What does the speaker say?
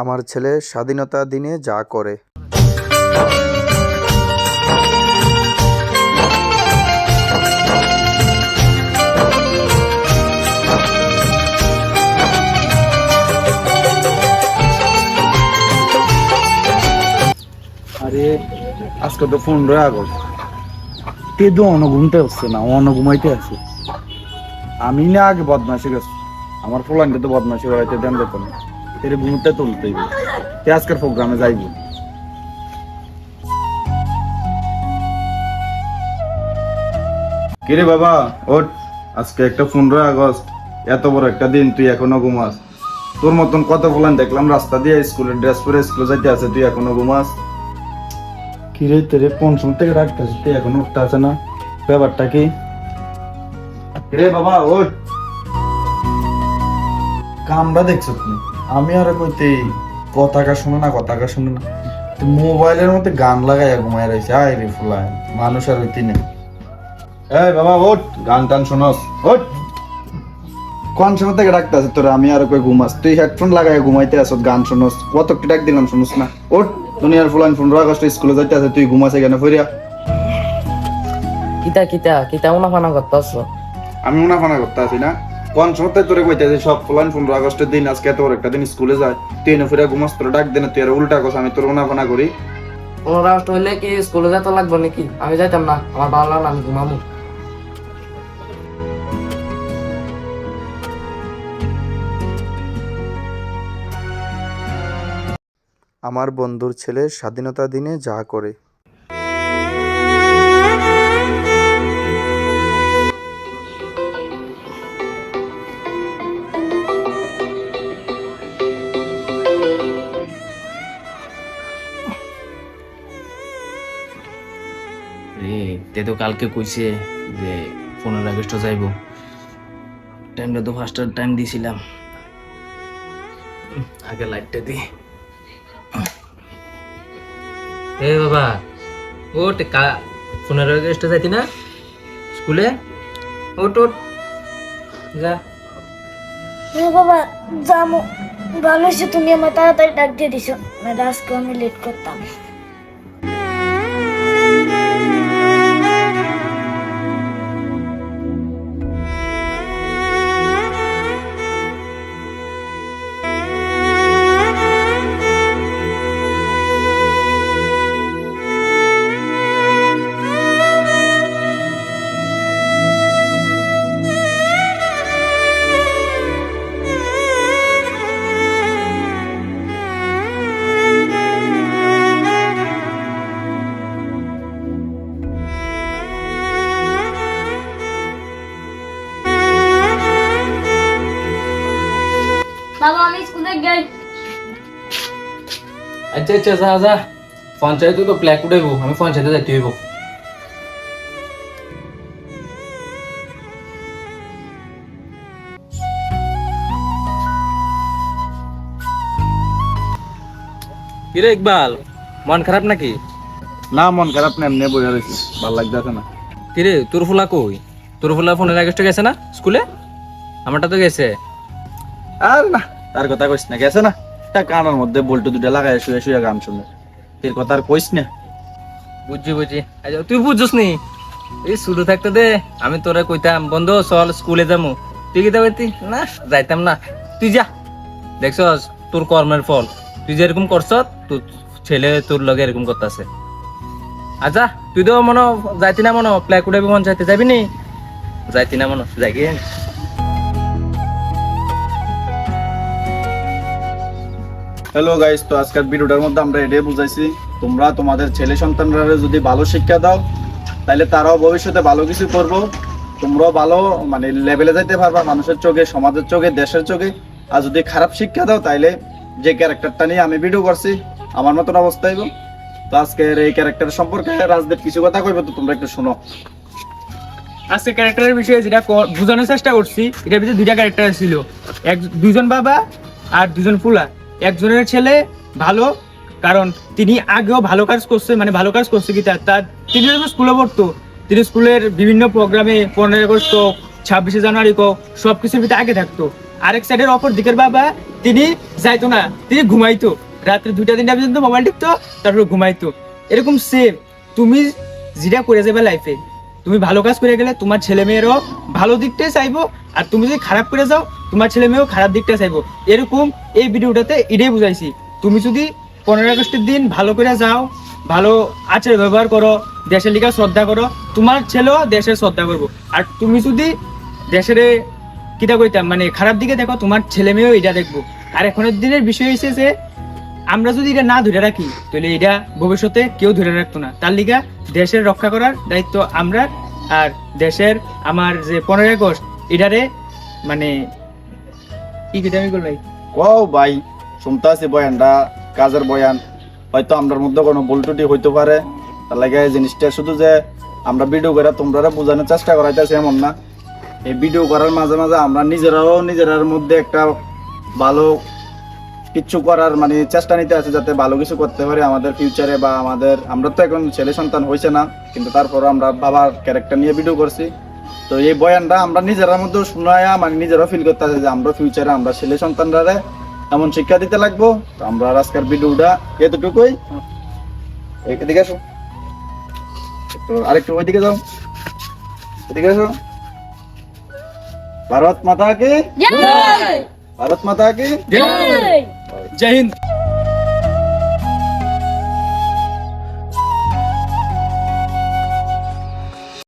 আমার ছেলে স্বাধীনতা দিনে যা করে। আরে আজকে তো 15 আগস্ট, তেদু ঘুমতে হচ্ছে না, ঘুমাইতে আছে। আমি না আগে বদমাশি গেছি, আমার ফোলানটা তো বদমাশি বাড়াইতে দেন যেত না, এর ঘুমতে তুলতেই আজকের প্রোগ্রামে যাইব। কিরে বাবা ওঠ, আজকে একটা 15 আগস্ট, এত বড় একটা দিন, তুই এখনো ঘুমাস? তোর মতন কত ফোলান দেখলাম রাস্তা দিয়ে স্কুলের ড্রেস পরে স্কুলে যাইতে আছে, তুই এখনো ঘুমাস? কিরে তোরে কোন সময় থেকে রাখতেছিস, তুই এখনো উঠতে আছে না? ব্যাপারটা কি? কিরে বাবা ওঠ, কামটা দেখছো তুমি? আমি আর কইতে কথাটা শুনো না, কথাটা শুনো না, তুই মোবাইলের মধ্যে গান লাগাইয়া ঘুমাই রয়েছে। আয় রে ফুলায়, মানুষ আর হইতি না। এই বাবা ওঠ, গান টান শোনস? ওঠ, কোন সময় থেকে ডাকতে আছে তোরা? আমি আর কই ঘুমাস, তুই হেডফোন লাগাইয়া ঘুমাইতে আসত, গান শোনস? কত কি ডাক দিলাম শুনস না? ওঠ, দুনিয়ার ফুলান 15 আগস্ট স্কুলে যাইতে আছে, তুই ঘুমাস এখানে ফিরিয়া? কিতা কিতা কিতা উনাফানা করতেছ? আমি মুনাফানা করতে আছি না? কোন সময় তোরে কইতেছি সব ফুলান 15 আগস্টের দিন, আজকে এত বড় একটা দিন স্কুলে যায়, তুই এনে ফিরে ঘুমাস? তোর ডাক দেন, তুই আর উল্টা কস আমি তোর মুনাফানা করি? 15 আগস্ট হইলে কি স্কুলে যেতে লাগবে নাকি? আমি যাইতাম না, আমার ভালো লাগলো, আমি ঘুমাবো। আমার বন্ধুর ছেলে স্বাধীনতা দিনে যা করে। তে তো কালকে কইছে যে 15 আগস্ট যাইব, টাইমটা তো ফার্স্টার টাইম দিছিলাম। আগে লাইটটা দি। এ বাবা ওট, 15 আগস্ট যাইতি না স্কুলে? ওট ওট যা। হ্যাঁ বাবা যাবো, ভালো হয়েছে তুমি আমার তাড়াতাড়ি ডাক দিয়ে দিছো, না আজকে আমি লেট করতাম। বাবা আমি স্কুলে যাই। আচ্ছা আচ্ছা যা যা, পঞ্চায়েতে তো প্ল্যাক উঠাইব, আমি পঞ্চায়েতে যাইতে হইব। কিরে ইকবাল, মন খারাপ নাকি? না মন খারাপ না, এমনি বইয়া রয়েছে, ভালো লাগতেছে না। কিরে তোর ফুলা কই? তোর ফুলা 15 আগস্টে গেছে না স্কুলে? আমারটা তো গেছে। আর না, তার কথা কইস না, গেছে না, তা কানের মধ্যে বল্টু দুটা লাগাই শুয়ে শুয়ে গান শুনে, তোর কথা আর কইস না। বুঝছি বুঝছি, আচ্ছা তুই বুঝছিস নি? এই শুরু থাকতে দে, আমি তোরা কইতাম বন্ধু চল স্কুলে যাবো, তুই কি যাবি? না যাইতাম না, তুই যা। দেখছস তোর কর্মের ফল, তুই যেরকম করছ তোর ছেলে তোর লগে এরকম করতেছে। আচ্ছা তুই তো মনে যাইতি না, মনে প্ল্যাক উঠাবি, মন চাইতে যাবি নি? যাইতি না মনে যাই গিয়ে। হ্যালো গাইস, তো আজকের ভিডিওটার মধ্যে আমরা এটাই বুঝাইছি, তোমরা তোমাদের ছেলে সন্তানরা যদি ভালো শিক্ষা দাও তাহলে তারাও ভবিষ্যতে ভালো কিছু করবো, তোমরাও ভালো মানে লেভেলে যাইতে পারবা মানুষের চোখে, সমাজের চোখে, দেশের চোখে। আর যদি খারাপ শিক্ষা দাও তাইলে যে ক্যারেক্টারটা নিয়ে আমি ভিডিও করছি আমার মতন অবস্থা হইব। তো আজকের এই ক্যারেক্টার সম্পর্কে রাজদেব কিছু কথা কইবে, তো তোমরা একটু শোনো। আজকে ক্যারেক্টারের বিষয়ে যেটা বোঝানোর চেষ্টা করছি, এটার ভিতরে দুইটা ক্যারেক্টার ছিল, দুজন বাবা আর দুজন ফুলা। একজনের ছেলে ভালো, কারণ তিনি আগেও ভালো কাজ করছে, মানে ভালো কাজ করছে কি তার তিনি যখন স্কুলে পড়তো, তিনি স্কুলের বিভিন্ন প্রোগ্রামে 15 আগস্ট হোক, 26শে জানুয়ারি হোক, সবকিছুর ভিতরে আগে থাকতো। আরেক সাইডের অপর দিকের বাবা তিনি যাইতো না, তিনি ঘুমাইতো, রাত্রে 2টা-3টা পর্যন্ত মোবাইল টিপতো, তারপর ঘুমাইতো। এরকম সেম তুমি যেটা করে যাবে লাইফে, তুমি ভালো কাজ করে গেলে তোমার ছেলে মেয়েরও ভালো দিকটাই চাইবো, আর তুমি যদি খারাপ করে যাও তোমার ছেলে মেয়েও খারাপ দিকটা চাইবো। এরকম এই ভিডিওটাতে এটাই বুঝাইছি। তুমি যদি 15 আগস্টের দিন ভালো করে যাও, ভালো আচার ব্যবহার করো, দেশের লিগা শ্রদ্ধা করো, তোমার ছেলেও দেশের শ্রদ্ধা করবো। আর তুমি যদি দেশের কিটা কইতাম মানে খারাপ দিকে দেখো, তোমার ছেলে মেয়েও এটা দেখবো। আর এখনের দিনের বিষয় হয়েছে যে আমরা যদি এটা না ধরে রাখি তাহলে এটা ভবিষ্যতে কেউ ধরে রাখতো না। তার লিগা দেশের রক্ষা করার দায়িত্ব আমরা, আর দেশের আমার যে 15 আগস্ট এটারে মানে কি কিটা আমি করলাই ও ভাই শুনতে আছি বয়ানটা, কাজের বয়ান, হয়তো আমরার মধ্যে কোনো ভুল ত্রুটি হইতে পারে। তার লাগে এই জিনিসটা শুধু যে আমরা ভিডিও করে তোমরা বোঝানোর চেষ্টা করাইতেছি এমন না। এই ভিডিও করার মাঝে মাঝে আমরা নিজেরার মধ্যে একটা ভালো কিছু করার মানে চেষ্টা নিতে আছে, যাতে ভালো কিছু করতে পারি আমাদের ফিউচারে বা আমরা তো এখন ছেলে সন্তান হয়েছে না, কিন্তু তারপরও আমরা বাবার ক্যারেক্টার নিয়ে ভিডিও করছি। তো এই বয়ানটা আমরা নিজেরার মধ্যে শোনায়া মানে নিজেরা ফিল করতে আছে যে আমরা ফিউচারে আমরা ছেলে সন্তানরা এমন শিক্ষা দিতে লাগবো। তো আমরা আজকের ভিডিওটা এতটুকুই। এদিকে আসো, তো আরেকটু ওইদিকে যাও, এদিকে আসো। ভারত মাতা কি, ভারত মাতা কি। জয় হিন্দ।